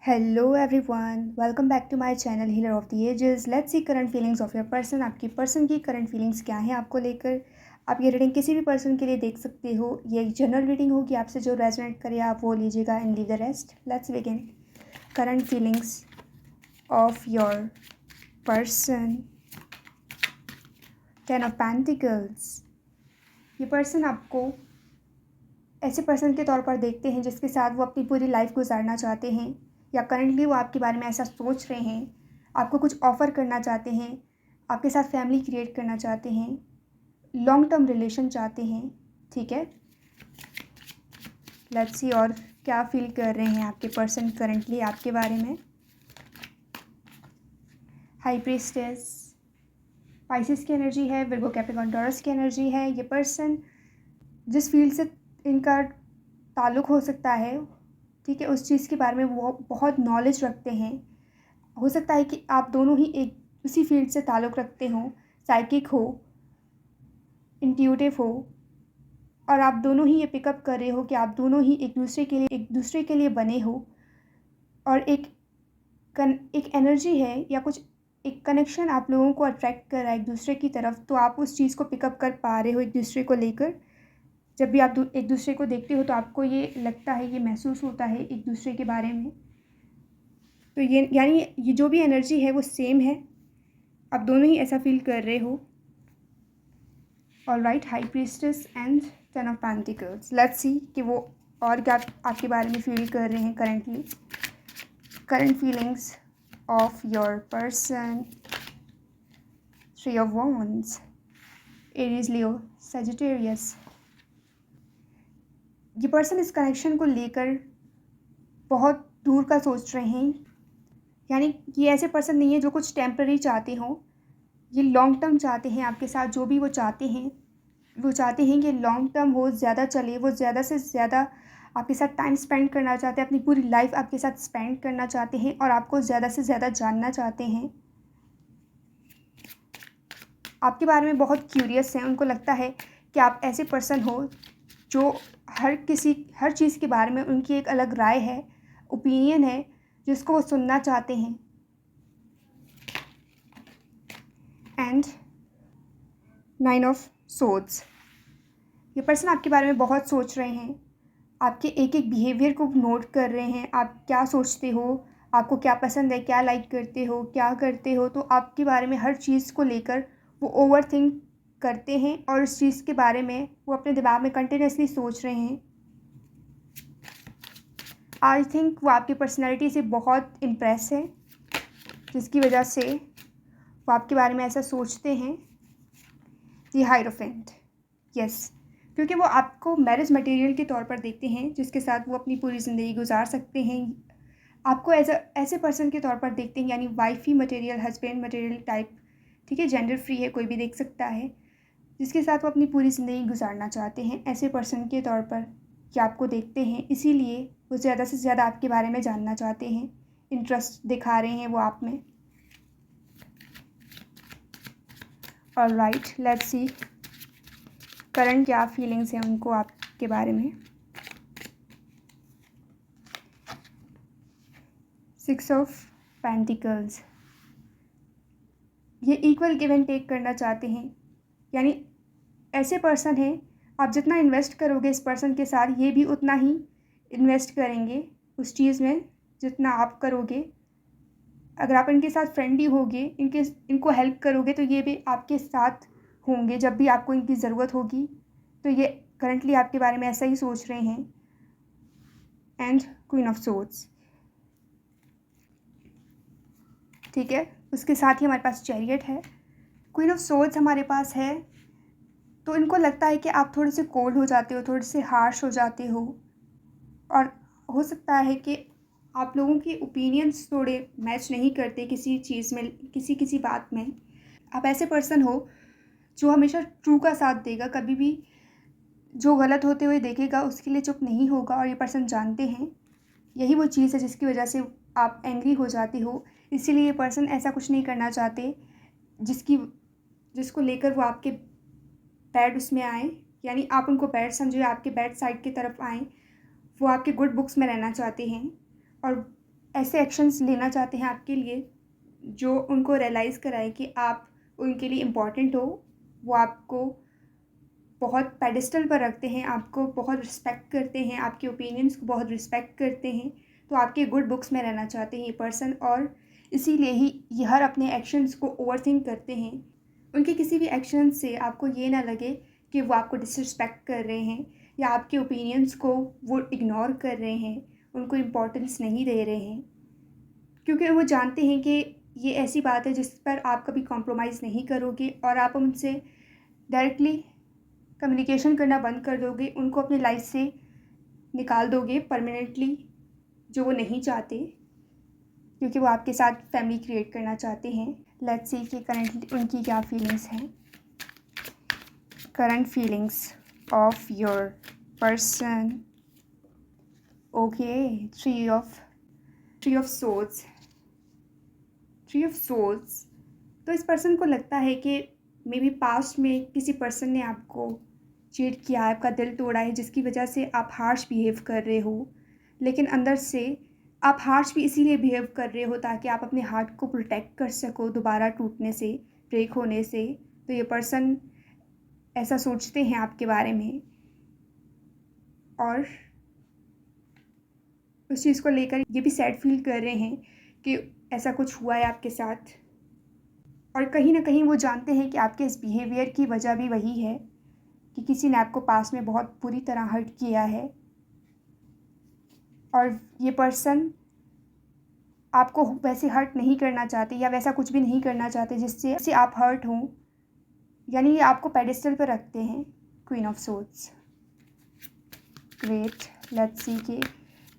Hello everyone, welcome back to my channel healer of the ages. Let's see current feelings of your person. आपकी person की current feelings क्या हैं आपको लेकर। आप ये रीडिंग किसी भी पर्सन के लिए देख सकते हो। ये एक जनरल रीडिंग होगी, आपसे जो रेजोनेट करे आप वो लीजिएगा and leave the rest. Let's begin. Current feelings of your person. 10 of pentacles. ये पर्सन आपको ऐसे पर्सन के तौर पर देखते हैं जिसके साथ वो अपनी पूरी लाइफ गुजारना चाहते हैं, या करंटली वो आपके बारे में ऐसा सोच रहे हैं, आपको कुछ ऑफ़र करना चाहते हैं, आपके साथ फैमिली क्रिएट करना चाहते हैं, लॉन्ग टर्म रिलेशन चाहते हैं। ठीक है, लेट्स सी और क्या फील कर रहे हैं आपके पर्सन करंटली आपके बारे में। हाई प्रीस्टेस, पाइसेस की एनर्जी है, विर्गो कैप्रिकॉर्न टॉरस की एनर्जी है। ये पर्सन जिस फील्ड से इनका ताल्लुक़ हो सकता है, ठीक है, उस चीज़ के बारे में वो बहुत नॉलेज रखते हैं। हो सकता है कि आप दोनों ही एक उसी फील्ड से ताल्लुक़ रखते हो, साइकिक हो, इंट्यूटिव हो, और आप दोनों ही ये पिकअप कर रहे हो कि आप दोनों ही एक दूसरे के लिए बने हो, और एक एनर्जी है या कुछ एक कनेक्शन आप लोगों को अट्रैक्ट कर रहा है एक दूसरे की तरफ। तो आप उस चीज़ को पिकअप कर पा रहे हो एक दूसरे को लेकर। जब भी आप एक दूसरे को देखते हो तो आपको ये लगता है, ये महसूस होता है एक दूसरे के बारे में। तो ये यानी ये जो भी एनर्जी है वो सेम है, आप दोनों ही ऐसा फील कर रहे हो। Alright, high priestess and 10 of pentacles. Let's see कि वो और क्या आपके बारे में फील कर रहे हैं currently. Current feelings of your person. 3 of wands, Aries, Leo, Sagittarius. ये पर्सन इस कनेक्शन को लेकर बहुत दूर का सोच रहे हैं, यानी ये ऐसे पर्सन नहीं है जो कुछ टेम्पररी चाहते हो। ये लॉन्ग टर्म चाहते हैं आपके साथ। जो भी वो चाहते हैं कि लॉन्ग टर्म हो, ज़्यादा चले, वो ज़्यादा से ज़्यादा आपके साथ टाइम स्पेंड करना चाहते हैं, अपनी पूरी लाइफ आपके साथ स्पेंड करना चाहते हैं, और आपको ज़्यादा से ज़्यादा जानना चाहते हैं। आपके बारे में बहुत क्यूरियस हैं। उनको लगता है कि आप ऐसे पर्सन हो जो हर चीज़ के बारे में उनकी एक अलग राय है, ओपिनियन है, जिसको वो सुनना चाहते हैं। And 9 of swords। ये पर्सन आपके बारे में बहुत सोच रहे हैं, आपके एक एक बिहेवियर को नोट कर रहे हैं। आप क्या सोचते हो, आपको क्या पसंद है, क्या लाइक करते हो, क्या करते हो। तो आपके बारे में हर चीज़ को लेकर वो ओवरथिंक करते हैं, और उस चीज़ के बारे में वो अपने दिमाग में कंटिन्यूसली सोच रहे हैं। आई थिंक वो आपकी पर्सनैलिटी से बहुत इम्प्रेस है, जिसकी वजह से वो आपके बारे में ऐसा सोचते हैं। दी हायरोफेंट, यस, क्योंकि वो आपको मैरिज मटेरियल के तौर पर देखते हैं जिसके साथ वो अपनी पूरी ज़िंदगी गुजार सकते हैं। आपको ऐसे पर्सन के तौर पर देखते हैं, यानी wifey material, husband material type. ठीक है, जेंडर फ्री है, कोई भी देख सकता है, जिसके साथ वो अपनी पूरी ज़िंदगी गुजारना चाहते हैं। ऐसे पर्सन के तौर पर कि आपको देखते हैं, इसीलिए वो ज़्यादा से ज़्यादा आपके बारे में जानना चाहते हैं, इंटरेस्ट दिखा रहे हैं वो आप में। ऑलराइट, लेट्स सी करंट क्या फीलिंग्स हैं उनको आपके बारे में। 6 ऑफ पेंटिकल्स। ये इक्वल गिव एंड टेक करना चाहते हैं, यानी ऐसे पर्सन हैं, आप जितना इन्वेस्ट करोगे इस पर्सन के साथ, ये भी उतना ही इन्वेस्ट करेंगे उस चीज़ में जितना आप करोगे। अगर आप इनके साथ फ्रेंडली होगे, इनको हेल्प करोगे, तो ये भी आपके साथ होंगे जब भी आपको इनकी ज़रूरत होगी। तो ये करंटली आपके बारे में ऐसा ही सोच रहे हैं। एंड क्वीन ऑफ सोर्ड्स, ठीक है, उसके साथ ही हमारे पास चैरियट है। क्वीन ऑफ सोर्ड्स हमारे पास है, तो इनको लगता है कि आप थोड़े से कोल्ड हो जाते हो, थोड़े से हार्श हो जाते हो, और हो सकता है कि आप लोगों के ओपिनियंस थोड़े मैच नहीं करते किसी चीज़ में, किसी बात में। आप ऐसे पर्सन हो जो हमेशा ट्रू का साथ देगा, कभी भी जो गलत होते हुए देखेगा उसके लिए चुप नहीं होगा, और ये पर्सन जानते हैं यही वो चीज़ है जिसकी वजह से आप एंग्री हो जाती हो। इसीलिए ये पर्सन ऐसा कुछ नहीं करना चाहते जिसको लेकर वो आपके बैड उसमें आए, यानी आप उनको बैड समझे, आपके बैड साइड की तरफ आएँ। वो आपके गुड बुक्स में रहना चाहते हैं, और ऐसे एक्शंस लेना चाहते हैं आपके लिए जो उनको रियलाइज़ कराए कि आप उनके लिए इम्पॉर्टेंट हो, वो आपको बहुत पेडिस्टल पर रखते हैं, आपको बहुत रिस्पेक्ट करते हैं, आपके ओपिनियंस को बहुत रिस्पेक्ट करते हैं, तो आपके गुड बुक्स में रहना चाहते हैं ये पर्सन, और इसीलिए ही ये हर अपने एक्शंस को ओवरथिंक करते हैं। उनके किसी भी एक्शन से आपको ये ना लगे कि वो आपको डिसरिस्पेक्ट कर रहे हैं या आपके ओपिनियंस को वो इग्नोर कर रहे हैं, उनको इम्पोर्टेंस नहीं दे रहे हैं, क्योंकि वो जानते हैं कि ये ऐसी बात है जिस पर आप कभी कॉम्प्रोमाइज़ नहीं करोगे और आप उनसे डायरेक्टली कम्युनिकेशन करना बंद कर दोगे, उनको अपनी लाइफ से निकाल दोगे परमानेंटली, जो वो नहीं चाहते, क्योंकि वो आपके साथ फैमिली क्रिएट करना चाहते हैं। लेट्स सी कि करंटली उनकी क्या फीलिंग्स हैं। Current feelings of your person. Okay, three of souls. Three of souls, तो इस पर्सन को लगता है कि मे बी पास्ट में किसी पर्सन ने आपको चीट किया है, आपका दिल तोड़ा है, जिसकी वजह से आप हार्श बिहेव कर रहे हो, लेकिन अंदर से आप हार्श भी इसीलिए बिहेव कर रहे हो ताकि आप अपने हार्ट को प्रोटेक्ट कर सको दोबारा टूटने से, ब्रेक होने से। तो ये पर्सन ऐसा सोचते हैं आपके बारे में और उस चीज़ को लेकर ये भी सैड फील कर रहे हैं कि ऐसा कुछ हुआ है आपके साथ, और कहीं ना कहीं वो जानते हैं कि आपके इस बिहेवियर की वजह भी वही है कि किसी ने आपको पास में बहुत बुरी तरह हर्ट किया है, और ये पर्सन आपको वैसे हर्ट नहीं करना चाहते या वैसा कुछ भी नहीं करना चाहते जिससे आप हर्ट हों, यानी ये आपको पेडिस्टल पर रखते हैं। Queen of swords. Great, let's see कि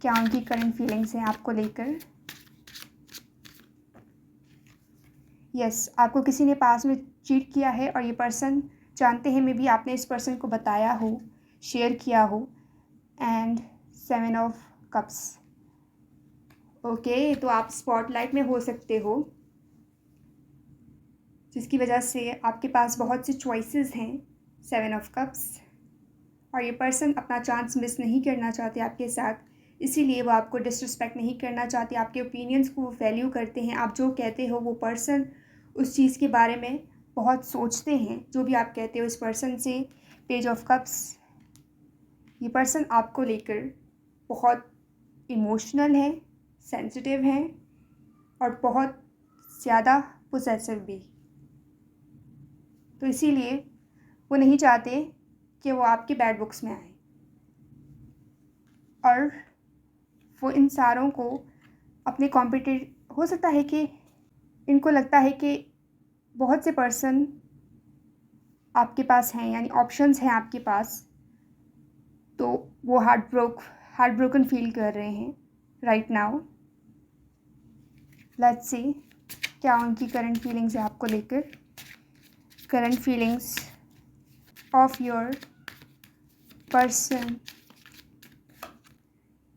क्या उनकी करंट फीलिंग्स हैं आपको लेकर। यस, आपको किसी ने पास में चीट किया है और ये पर्सन जानते हैं मे बी आपने इस पर्सन को बताया हो, शेयर किया हो। And 7 of cups. ओके, तो आप स्पॉटलाइट में हो सकते हो, जिसकी वजह से आपके पास बहुत सी चॉइसेस हैं। 7 ऑफ कप्स, और ये पर्सन अपना चांस मिस नहीं करना चाहते आपके साथ, इसीलिए वो आपको डिसरिस्पेक्ट नहीं करना चाहते, आपके ओपिनियंस को वैल्यू करते हैं। आप जो कहते हो वो पर्सन उस चीज़ के बारे में बहुत सोचते हैं, जो भी आप कहते हो इस पर्सन से। पेज ऑफ कप्स, ये पर्सन आपको लेकर बहुत इमोशनल है, सेंसिटिव हैं और बहुत ज़्यादा पोसेसिव भी, तो इसीलिए वो नहीं चाहते कि वो आपके बैड बुक्स में आए, और वो इन सारों को अपने कॉम्पिटिट हो सकता है कि इनको लगता है कि बहुत से पर्सन आपके पास हैं, यानी ऑप्शंस हैं आपके पास, तो वो हार्ट ब्रोकन फील कर रहे हैं राइट नाउ। लेट्स सी क्या उनकी करंट फीलिंग्स है आपको लेकर। Current feelings of your person.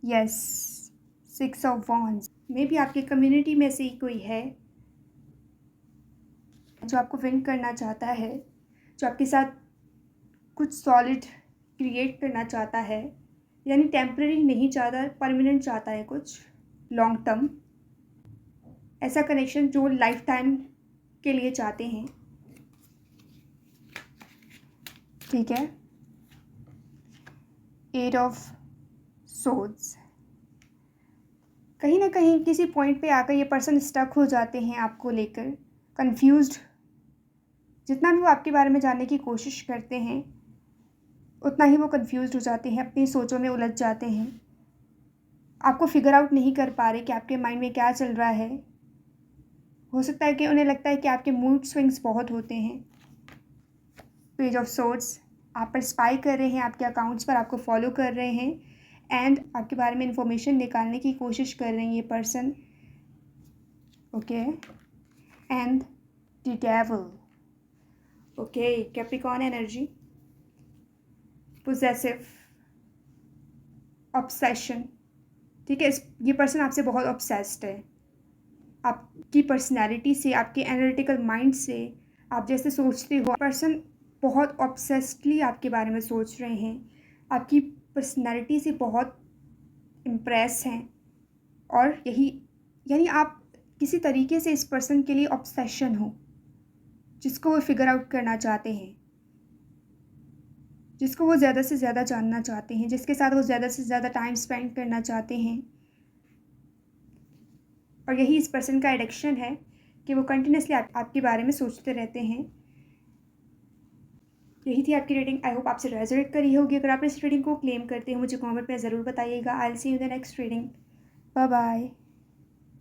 Yes, 6 of wands. May be आपकी कम्युनिटी में से ही कोई है जो आपको विन करना चाहता है, जो आपके साथ कुछ सॉलिड क्रिएट करना चाहता है, यानी टेम्पररी नहीं चाहता, परमानेंट चाहता है, कुछ लॉन्ग टर्म ऐसा कनेक्शन जो लाइफ टाइम के लिए चाहते हैं। ठीक है, 8 ऑफ सोर्ड्स। कहीं ना कहीं किसी पॉइंट पे आकर ये पर्सन स्टक हो जाते हैं आपको लेकर, कंफ्यूज्ड। जितना भी वो आपके बारे में जानने की कोशिश करते हैं उतना ही वो कंफ्यूज्ड हो जाते हैं, अपनी सोचों में उलझ जाते हैं, आपको फिगर आउट नहीं कर पा रहे कि आपके माइंड में क्या चल रहा है। हो सकता है कि उन्हें लगता है कि आपके मूड स्विंग्स बहुत होते हैं। पेज ऑफ सोर्ड्स, आप पर स्पाई कर रहे हैं, आपके अकाउंट्स पर आपको फॉलो कर रहे हैं एंड आपके बारे में इंफॉर्मेशन निकालने की कोशिश कर रहे हैं ये person. Okay, and the devil. Okay, Capricorn energy, possessive, obsession. ठीक है, ये पर्सन आपसे बहुत ऑब्सेस्ड है, आपकी पर्सनैलिटी से, आपके एनालिटिकल माइंड से, आप जैसे सोचते हो। पर्सन बहुत ऑब्सेस्डली आपके बारे में सोच रहे हैं, आपकी पर्सनैलिटी से बहुत इम्प्रेस हैं, और यही यानी आप किसी तरीके से इस पर्सन के लिए ऑब्सेशन हो, जिसको वो फिगर आउट करना चाहते हैं, जिसको वो ज़्यादा से ज़्यादा जानना चाहते हैं, जिसके साथ वो ज़्यादा से ज़्यादा टाइम स्पेंड करना चाहते हैं। और यही इस पर्सन का एडिक्शन है कि वो कंटिन्यूसली आपके बारे में सोचते रहते हैं। यही थी आपकी रीडिंग। आई होप आपसे रेजोनेट करी होगी। अगर आप इस रीडिंग को क्लेम करते हो मुझे कमेंट में ज़रूर बताइएगा। I will see you in the next reading. Bye bye.